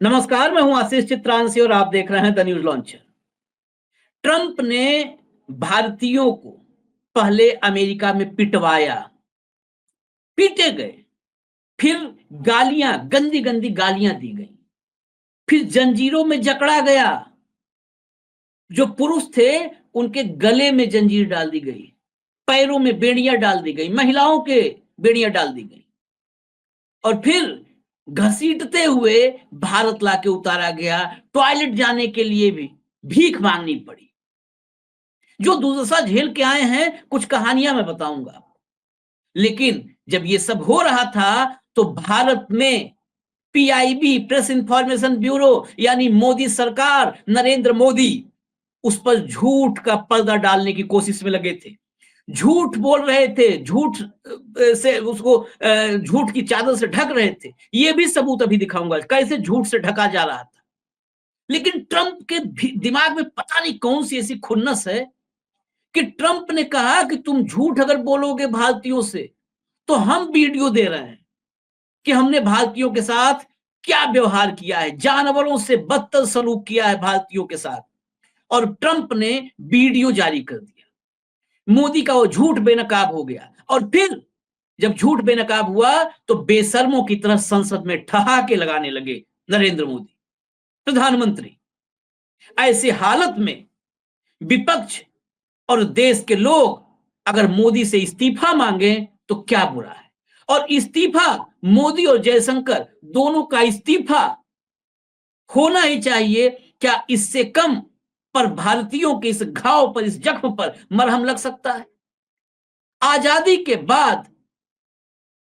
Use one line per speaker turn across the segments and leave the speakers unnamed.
नमस्कार, मैं हूं आशीष चित्रांशी और आप देख रहे हैं द न्यूज लॉन्चर। ट्रंप ने भारतीयों को पहले अमेरिका में पिटवाया, पीटे गए, फिर गालियां, गंदी गंदी गालियां दी गई, फिर जंजीरों में जकड़ा गया। जो पुरुष थे उनके गले में जंजीर डाल दी गई, पैरों में बेड़ियां डाल दी गई, महिलाओं के बेड़ियां डाल दी गई और फिर घसीटते हुए भारत लाके उतारा गया। टॉयलेट जाने के लिए भी भीख मांगनी पड़ी। जो दुर्दशा झेल के आए हैं कुछ कहानियां मैं बताऊंगा। लेकिन जब ये सब हो रहा था तो भारत में पीआईबी, प्रेस इंफॉर्मेशन ब्यूरो, यानी मोदी सरकार, नरेंद्र मोदी उस पर झूठ का पर्दा डालने की कोशिश में लगे थे। झूठ बोल रहे थे, झूठ से उसको झूठ की चादर से ढक रहे थे। ये भी सबूत अभी दिखाऊंगा कैसे झूठ से ढका जा रहा था। लेकिन ट्रंप के दिमाग में पता नहीं कौन सी ऐसी खुन्नस है कि ट्रंप ने कहा कि तुम झूठ अगर बोलोगे भारतीयों से तो हम वीडियो दे रहे हैं कि हमने भारतीयों के साथ क्या व्यवहार किया है, जानवरों से बदतर सलूक किया है भारतीयों के साथ। और ट्रंप ने वीडियो जारी कर दिया। मोदी का वो झूठ बेनकाब हो गया। और फिर जब झूठ बेनकाब हुआ तो बेशर्मों की तरह संसद में ठहाके लगाने लगे नरेंद्र मोदी प्रधानमंत्री। ऐसी हालत में विपक्ष और देश के लोग अगर मोदी से इस्तीफा मांगे तो क्या बुरा है। और इस्तीफा मोदी और जयशंकर दोनों का इस्तीफा होना ही चाहिए। क्या इससे कम पर भारतीयों के इस घाव पर, इस जख्म पर मरहम लग सकता है? आजादी के बाद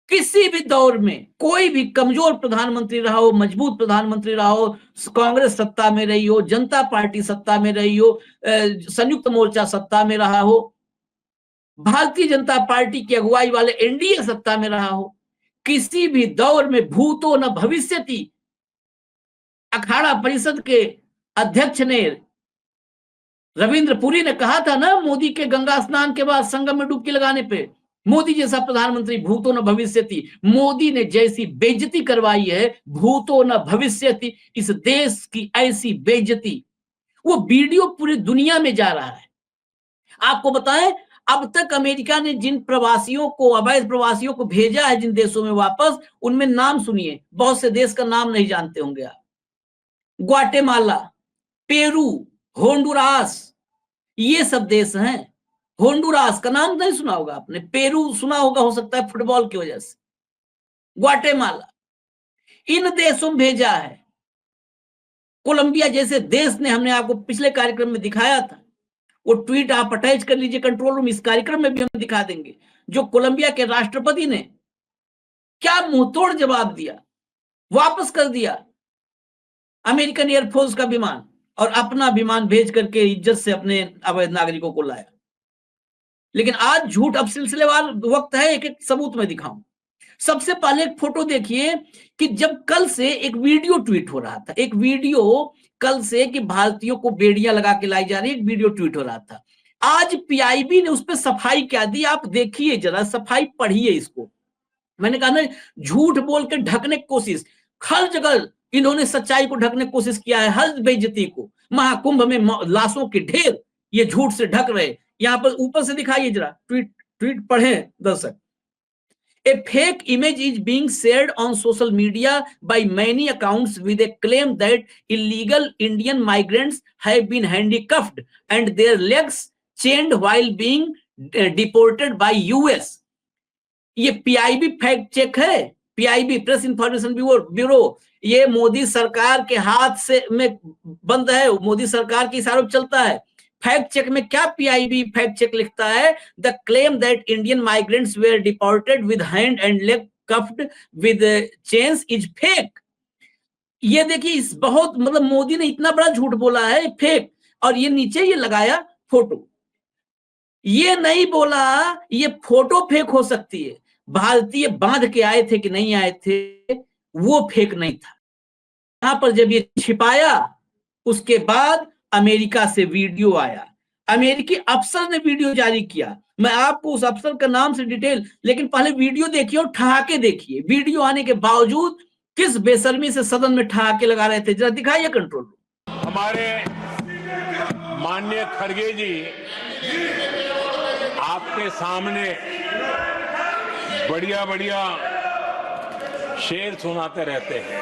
किसी भी दौर में कोई भी कमजोर प्रधानमंत्री रहा हो, मजबूत प्रधानमंत्री रहा हो, कांग्रेस सत्ता में रही हो, जनता पार्टी सत्ता में रही हो, संयुक्त मोर्चा सत्ता में रहा हो, भारतीय जनता पार्टी की अगुवाई वाले एनडीए सत्ता में रहा हो, किसी भी दौर में भूतो न भविष्यति अखाड़ा परिषद के अध्यक्ष ने, रविंद्र पुरी ने कहा था ना, मोदी के गंगा स्नान के बाद संगम में डुबकी लगाने पे, मोदी जैसा प्रधानमंत्री भूतो न भविष्यति। मोदी ने जैसी बेइज्जती करवाई है, भूतो न भविष्यति, इस देश की ऐसी बेइज्जती, वो वीडियो पूरी दुनिया में जा रहा है। आपको बताएं, अब तक अमेरिका ने जिन प्रवासियों को, अवैध प्रवासियों को भेजा है जिन देशों में वापस, उनमें नाम सुनिए, बहुत से देश का नाम नहीं जानते होंगे आप। ग्वाटेमाला, पेरू, होंडुरास, ये सब देश हैं। होंडुरास का नाम नहीं सुना होगा आपने, पेरू सुना होगा, हो सकता है फुटबॉल की वजह से। ग्वाटेमाला, इन देशों में भेजा है। कोलंबिया जैसे देश ने, हमने आपको पिछले कार्यक्रम में दिखाया था, वो ट्वीट आप अटैच कर लीजिए कंट्रोल रूम, इस कार्यक्रम में भी हम दिखा देंगे, जो कोलंबिया के राष्ट्रपति ने क्या मुंहतोड़ जवाब दिया, वापस कर दिया अमेरिकन एयरफोर्स का विमान और अपना विमान भेज करके इज्जत से अपने अवैध नागरिकों को लाया। लेकिन आज झूठ अब सिलसिलेवार वक्त है, एक एक सबूत में दिखाऊं। सबसे पहले एक फोटो देखिए कि जब कल से एक वीडियो ट्वीट हो रहा था, एक वीडियो कल से कि भारतीयों को बेड़ियां लगा के लाई जा रही, एक वीडियो ट्वीट हो रहा था। आज पीआईबी ने उस पर सफाई क्या दी, आप देखिए जरा, सफाई पढ़िए इसको। मैंने कहा ना, झूठ बोल के ढकने की कोशिश, हर जगह इन्होंने सच्चाई को ढकने की कोशिश किया है, हर बेइज्जती को। महाकुंभ में लाशों के ढेर, ये झूठ से ढक रहे। यहां पर ऊपर से दिखाइए जरा, ट्वीट पढ़े दर्शक। A fake image is being shared on social media by many accounts with a claim that illegal Indian migrants have been handcuffed and their legs chained while being deported by US. ये PIB fact check है, PIB press information bureau. ये मोदी सरकार के हाथ से में बंद है, मोदी सरकार के इशारों पर चलता है। फैक्ट चेक में क्या पीआईबी फैक्ट चेक लिखता है, the claim that Indian migrants were deported with hand and leg cuffed with chains is fake. ये देखिए, इस बहुत मतलब मोदी ने इतना बड़ा झूठ बोला है, फेक। और ये नीचे ये लगाया फोटो, ये नहीं बोला ये फोटो फेक हो सकती है, भारतीय बांध के आए थे कि नहीं आए थे वो फेक नहीं था। यहां पर जब ये छिपाया, उसके बाद अमेरिका से वीडियो आया, अमेरिकी अफसर ने वीडियो जारी किया। मैं आपको उस अफसर का नाम से डिटेल, लेकिन पहले वीडियो देखिए और ठहाके देखिए। वीडियो आने के बावजूद किस बेशर्मी से सदन में ठहाके लगा रहे थे, जरा दिखाइए कंट्रोल रूम।
हमारे माननीय खड़गे जी आपके सामने बढ़िया बढ़िया शेर सुनाते रहते हैं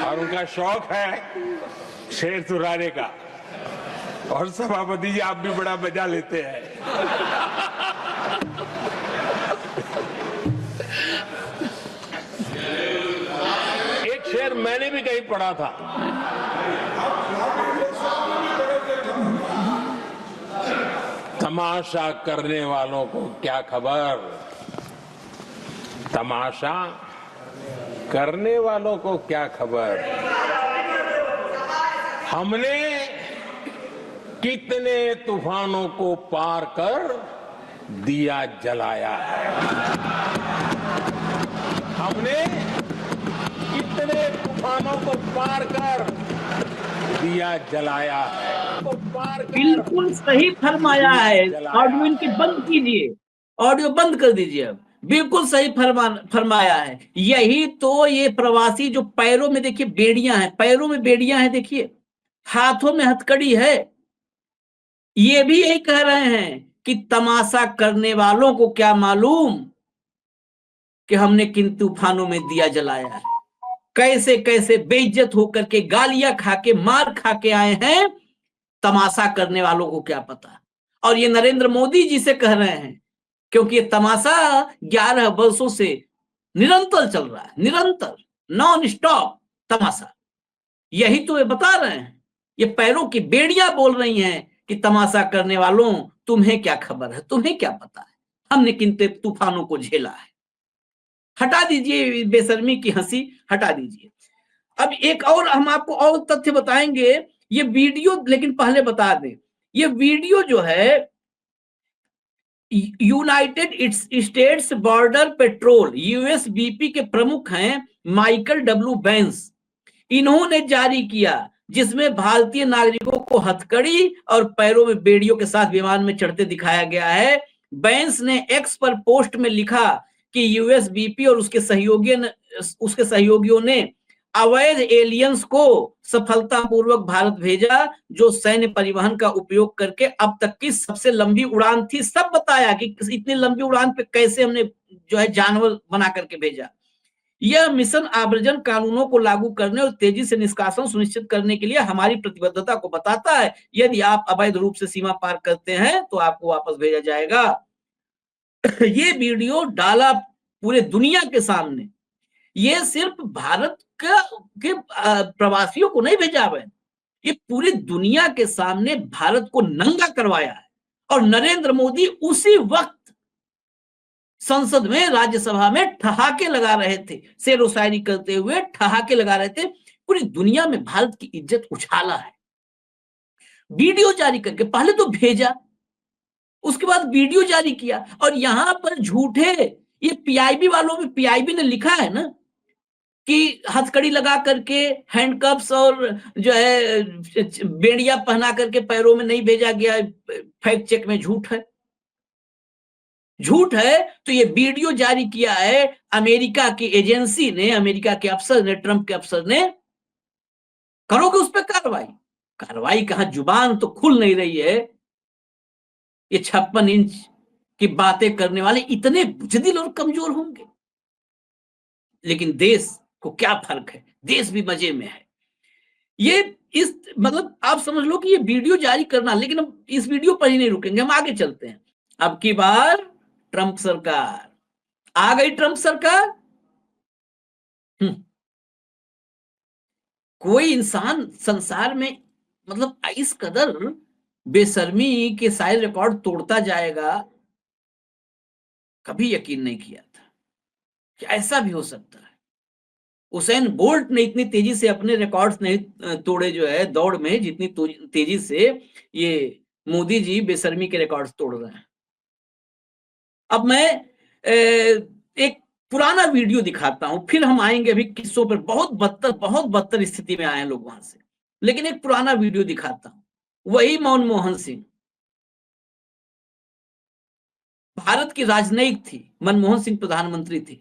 और उनका शौक है शेर सुनाने का, और सभापति जी आप भी बड़ा मजा लेते हैं। एक शेर मैंने भी कहीं पढ़ा था, तमाशा करने वालों को क्या खबर, तमाशा करने वालों को क्या खबर, हमने कितने तूफानों को पार कर दिया जलाया है, हमने कितने तूफानों को पार कर दिया जलाया है,
बिल्कुल सही फरमाया है। ऑडियो इनकी बंद कीजिए, ऑडियो बंद कर दीजिए अब। बिल्कुल सही फरमाया है। यही तो ये प्रवासी जो पैरों में देखिए बेड़ियां हैं, पैरों में बेड़ियां हैं, देखिए हाथों में हथकड़ी है, ये भी यही कह रहे हैं कि तमाशा करने वालों को क्या मालूम कि हमने किन तूफानों में दिया जलाया है। कैसे कैसे बेइज्जत होकर के, गालियां खा के, मार खा के आए हैं, तमाशा करने वालों को क्या पता। और ये नरेंद्र मोदी जी से कह रहे हैं, क्योंकि ये तमाशा 11 वर्षों से निरंतर चल रहा है, निरंतर नॉन स्टॉप तमाशा। यही तो ये बता रहे हैं, ये पैरों की बेड़ियां बोल रही हैं कि तमाशा करने वालों तुम्हें क्या खबर है, तुम्हें क्या पता है, हमने किन तूफानों को झेला है। हटा दीजिए बेशर्मी की हंसी, हटा दीजिए। अब एक और हम आपको और तथ्य बताएंगे, ये वीडियो, लेकिन पहले बता दें, ये वीडियो जो है यूनाइटेड स्टेट्स बॉर्डर पेट्रोल यूएसबीपी के प्रमुख हैं माइकल डब्ल्यू बेंस, इन्होंने जारी किया, जिसमें भारतीय नागरिकों को हथकड़ी और पैरों में बेड़ियों के साथ विमान में चढ़ते दिखाया गया है। बेंस ने एक्स पर पोस्ट में लिखा कि यूएसबीपी और उसके सहयोगियों ने अवैध एलियंस को सफलतापूर्वक भारत भेजा, जो सैन्य परिवहन का उपयोग करके अब तक की सबसे लंबी उड़ान थी। सब बताया कि इतनी लंबी उड़ान पे कैसे हमने जो है जानवर बना करके भेजा। यह मिशन आव्रजन कानूनों को लागू करने और तेजी से निष्कासन सुनिश्चित करने के लिए हमारी प्रतिबद्धता को बताता है। यदि आप अवैध रूप से सीमा पार करते हैं तो आपको वापस भेजा जाएगा। ये वीडियो डाला पूरे दुनिया के सामने। ये सिर्फ भारत के प्रवासियों को नहीं भेजा है, ये पूरी दुनिया के सामने भारत को नंगा करवाया है। और नरेंद्र मोदी उसी वक्त संसद में, राज्यसभा में ठहाके लगा रहे थे, शेरो शायरी करते हुए ठहाके लगा रहे थे। पूरी दुनिया में भारत की इज्जत उछाला है। वीडियो जारी करके पहले तो भेजा, उसके बाद वीडियो जारी किया, और यहां पर झूठे, ये पीआईबी वालों में, पीआईबी ने लिखा है ना कि हथकड़ी लगा करके, हैंडकफ्स और जो है बेड़िया पहना करके पैरों में नहीं भेजा गया, फैक्ट चेक में झूठ है, झूठ है। तो ये वीडियो जारी किया है अमेरिका की एजेंसी ने, अमेरिका के अफसर ने, ट्रंप के अफसर ने। करोगे उस पर कार्रवाई? कार्रवाई कहां, जुबान तो खुल नहीं रही है। ये 56 इंच की बातें करने वाले इतने बुजदिल और कमजोर होंगे। लेकिन देश को क्या फर्क है, देश भी मजे में है। ये इस मतलब आप समझ लो कि ये वीडियो जारी करना, लेकिन हम इस वीडियो पर ही नहीं रुकेंगे, हम आगे चलते हैं। अब की बार ट्रंप सरकार आ गई, ट्रंप सरकार। कोई इंसान संसार में मतलब इस कदर बेशर्मी के सारे रिकॉर्ड तोड़ता जाएगा, कभी यकीन नहीं किया था कि ऐसा भी हो सकता है। उसेन बोल्ट ने इतनी तेजी से अपने रिकॉर्ड्स नहीं तोड़े जो है दौड़ में, जितनी तेजी से ये मोदी जी बेशर्मी के रिकॉर्ड्स तोड़ रहे हैं। अब मैं एक पुराना वीडियो दिखाता हूं, फिर हम आएंगे अभी किस्सों पर। बहुत बदतर स्थिति में आए हैं लोग वहां से, लेकिन एक पुराना वीडियो दिखाता हूं। वही मनमोहन सिंह भारत की राजनयिक थी, मनमोहन सिंह प्रधानमंत्री थे,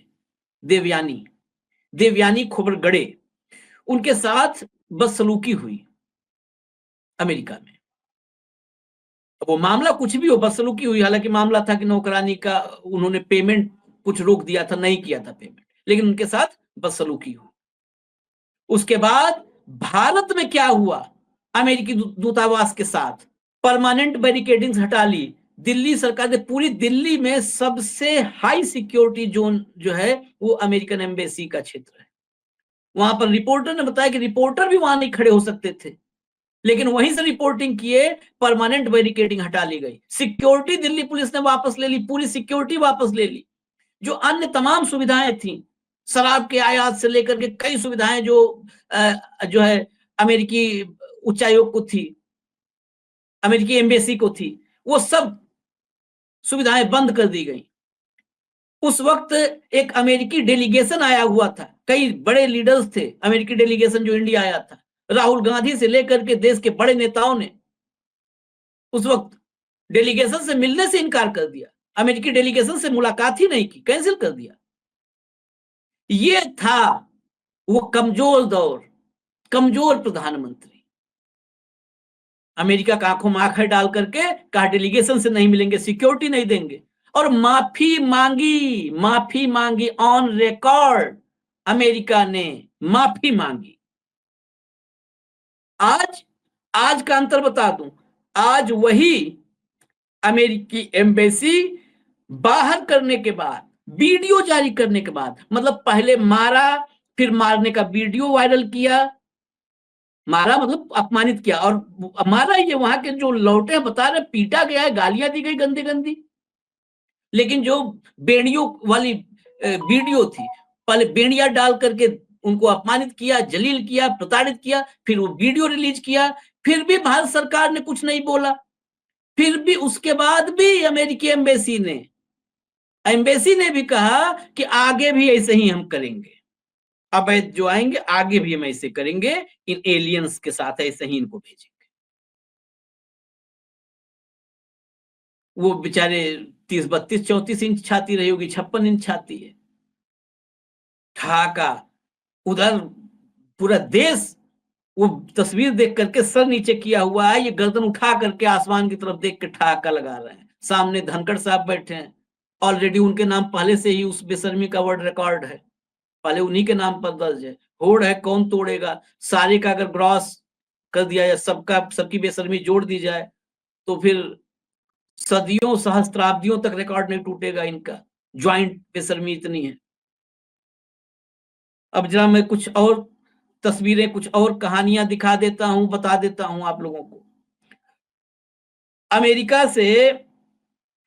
देवयानी खोबरगड़े, उनके साथ बदसलूकी हुई अमेरिका में। वो मामला कुछ भी हो, बदसलूकी हुई, हालांकि मामला था कि नौकरानी का उन्होंने पेमेंट कुछ रोक दिया था, नहीं किया था पेमेंट, लेकिन उनके साथ बदसलूकी हुई। उसके बाद भारत में क्या हुआ, अमेरिकी दूतावास के साथ परमानेंट बैरिकेडिंग्स हटा ली। दिल्ली सरकार ने, पूरी दिल्ली में सबसे हाई सिक्योरिटी जोन जो है वो अमेरिकन एम्बेसी का क्षेत्र है। वहां पर रिपोर्टर ने बताया कि रिपोर्टर भी वहां नहीं खड़े हो सकते थे, लेकिन वहीं से रिपोर्टिंग किए, परमानेंट बैरिकेडिंग हटा ली गई। सिक्योरिटी दिल्ली पुलिस ने वापस ले ली, पूरी सिक्योरिटी वापस ले ली। जो अन्य तमाम सुविधाएं थी, शराब के आयात से लेकर के कई सुविधाएं जो है अमेरिकी उच्चायोग को थी, अमेरिकी एम्बेसी को थी, वो सब सुविधाएं बंद कर दी गई। उस वक्त एक अमेरिकी डेलीगेशन आया हुआ था, कई बड़े लीडर्स थे, अमेरिकी डेलीगेशन जो इंडिया आया था, राहुल गांधी से लेकर के देश के बड़े नेताओं ने उस वक्त डेलीगेशन से मिलने से इनकार कर दिया, अमेरिकी डेलीगेशन से मुलाकात ही नहीं की, कैंसिल कर दिया। ये था वो कमजोर दौर, कमजोर प्रधानमंत्री। अमेरिका का आंखों में आंखें डाल करके कहा डेलीगेशन से नहीं मिलेंगे, सिक्योरिटी नहीं देंगे, और माफी मांगी ऑन रिकॉर्ड। अमेरिका ने माफी मांगी। आज का अंतर बता दूं, आज वही अमेरिकी एम्बेसी बाहर करने के बाद, वीडियो जारी करने के बाद, मतलब पहले मारा, फिर मारने का वीडियो वायरल किया, मारा मतलब अपमानित किया, और मारा ये वहां के जो लौटे बता रहे पीटा गया है, गालियां दी गई गंदी गंदी। लेकिन जो बेड़ियों वाली वीडियो थी, पहले बेड़िया डाल करके उनको अपमानित किया, जलील किया, प्रताड़ित किया, फिर वो वीडियो रिलीज किया, फिर भी भारत सरकार ने कुछ नहीं बोला। फिर भी उसके बाद भी अमेरिकी एम्बेसी ने भी कहा कि आगे भी ऐसे ही हम करेंगे, अवैध जो आएंगे आगे भी हम ऐसे करेंगे, इन एलियंस के साथ ऐसे ही इनको भेजेंगे। वो बेचारे 30, 32, 34 इंच छाती रही होगी, 56 इंच छाती है, ठहाका। उधर पूरा देश वो तस्वीर देख करके सर नीचे किया हुआ है, ये गर्दन उठा करके आसमान की तरफ देख के ठहाका लगा रहे हैं। सामने धनखड़ साहब बैठे हैं, ऑलरेडी उनके नाम पहले से ही उस बेशर्मी का वर्ल्ड रिकॉर्ड है, पहले उन्हीं के नाम पर दर्ज है। होड़ है कौन तोड़ेगा, सारे का अगर ग्रॉस कर दिया जाए, सबकी बेशर्मी जोड़ दी जाए, तो फिर सदियों सहस्त्राब्दियों तक रिकॉर्ड नहीं टूटेगा इनका, ज्वाइंट बेशर्मी इतनी है। अब जरा मैं कुछ और तस्वीरें, कुछ और कहानियां दिखा देता हूं, बता देता हूं आप लोगों को। अमेरिका से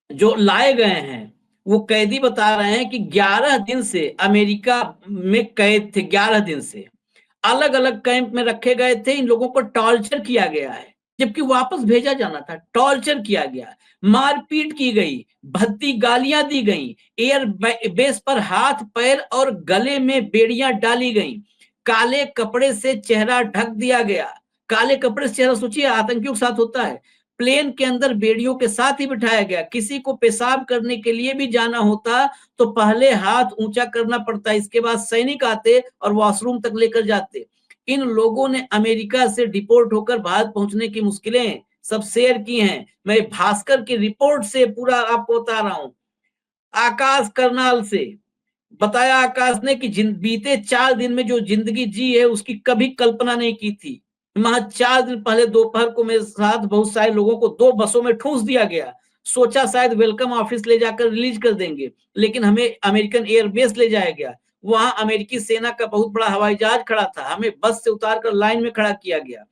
जो लाए गए हैं वो कैदी बता रहे हैं कि 11 दिन से अमेरिका में कैद थे, 11 दिन से अलग अलग कैंप में रखे गए थे। इन लोगों को टॉर्चर किया गया है, जबकि वापस भेजा जाना था। टॉर्चर किया गया, मारपीट की गई, भद्दी गालियां दी गई, एयर बेस पर हाथ पैर और गले में बेड़ियां डाली गई, काले कपड़े से चेहरा ढक दिया गया। काले कपड़े से चेहरा, सोचिए आतंकियों के साथ होता है। प्लेन के अंदर बेड़ियों के साथ ही बिठाया गया। किसी को पेशाब करने के लिए भी जाना होता तो पहले हाथ ऊंचा करना पड़ता, इसके बाद सैनिक आते और वॉशरूम तक लेकर जाते। इन लोगों ने अमेरिका से डिपोर्ट होकर भारत पहुंचने की मुश्किलें सब शेयर की हैं। मैं भास्कर की रिपोर्ट से पूरा आपको बता रहा हूं। आकाश करनाल से बताया, आकाश ने कि बीते 4 दिन में जो जिंदगी जी है उसकी कभी कल्पना नहीं की थी। वहां 4 दिन पहले दोपहर को मेरे साथ बहुत सारे लोगों को 2 बसों में ठूंस दिया गया। सोचा शायद वेलकम ऑफिस ले जाकर रिलीज कर देंगे, लेकिन हमें अमेरिकन एयरबेस ले जाया गया। वहां अमेरिकी सेना का बहुत बड़ा हवाई जहाज खड़ा था, हमें बस से उतारकर लाइन में खड़ा किया गया,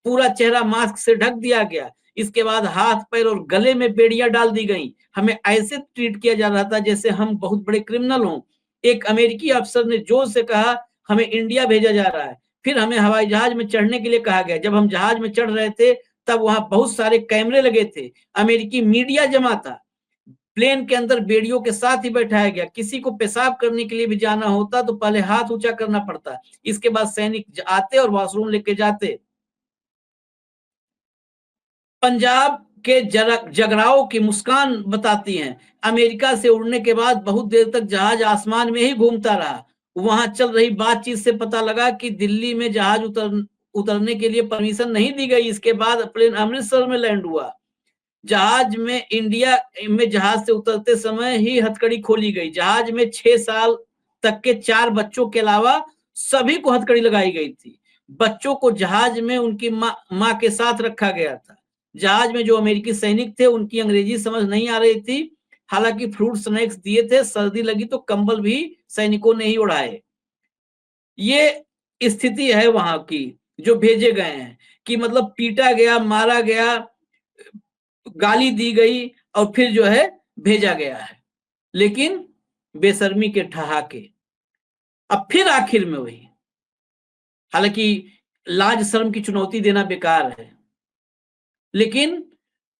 पूरा चेहरा मास्क से ढक दिया गया। इसके बाद हाथ पैर और गले में बेड़ियां डाल दी गई। हमें ऐसे ट्रीट किया जा रहा था जैसे हम बहुत बड़े क्रिमिनल हों। एक अमेरिकी अफसर ने जोर से कहा हमें इंडिया भेजा जा रहा है। फिर हमें हवाई जहाज में चढ़ने के लिए कहा गया। जब हम जहाज में चढ़ रहे थे तब वहां बहुत सारे कैमरे लगे थे, अमेरिकी मीडिया जमा था। प्लेन के अंदर बेड़ियों के साथ ही बैठाया गया। किसी को पेशाब करने के लिए भी जाना होता तो पहले हाथ ऊंचा करना पड़ता, इसके बाद सैनिक आते और वॉशरूम लेके जाते। पंजाब के जगराओं की मुस्कान बताती हैं। अमेरिका से उड़ने के बाद बहुत देर तक जहाज आसमान में ही घूमता रहा। वहां चल रही बातचीत से पता लगा कि दिल्ली में जहाज उतरने के लिए परमिशन नहीं दी गई। इसके बाद प्लेन अमृतसर में लैंड हुआ। जहाज में इंडिया में जहाज से उतरते समय ही हथकड़ी खोली गई। जहाज में 6 साल तक के 4 बच्चों के अलावा सभी को हथकड़ी लगाई गई थी। बच्चों को जहाज में उनकी माँ के साथ रखा गया था। जहाज में जो अमेरिकी सैनिक थे उनकी अंग्रेजी समझ नहीं आ रही थी। हालांकि फ्रूट स्नैक्स दिए थे। सर्दी लगी तो कंबल भी सैनिकों ने ही उड़ाए। ये स्थिति है वहां की जो भेजे गए हैं कि मतलब पीटा गया, मारा गया, गाली दी गई और फिर जो है भेजा गया है। लेकिन बेशर्मी के ठहाके। अब फिर आखिर में वही। हालांकि लाज शर्म की चुनौती देना बेकार है, लेकिन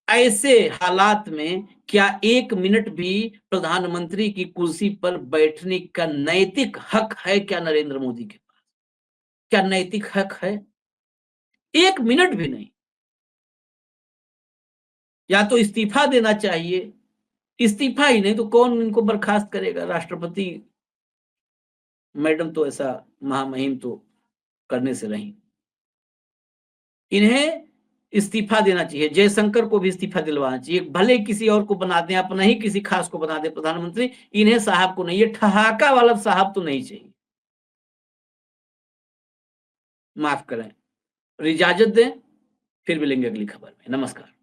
ऐसे हालात में क्या 1 मिनट भी प्रधानमंत्री की कुर्सी पर बैठने का नैतिक हक है क्या नरेंद्र मोदी के पास? क्या नैतिक हक है? 1 मिनट भी नहीं। या तो इस्तीफा देना चाहिए। इस्तीफा ही नहीं तो कौन इनको बर्खास्त करेगा? राष्ट्रपति मैडम तो ऐसा महामहिम तो करने से रही। इन्हें इस्तीफा देना चाहिए। जयशंकर को भी इस्तीफा दिलवाना चाहिए। भले किसी और को बना दें, अपना ही किसी खास को बना दें प्रधानमंत्री, इन्हें साहब को नहीं। ये ठहाका वाला साहब तो नहीं चाहिए। माफ करें, इजाजत दें, फिर मिलेंगे अगली खबर में। नमस्कार।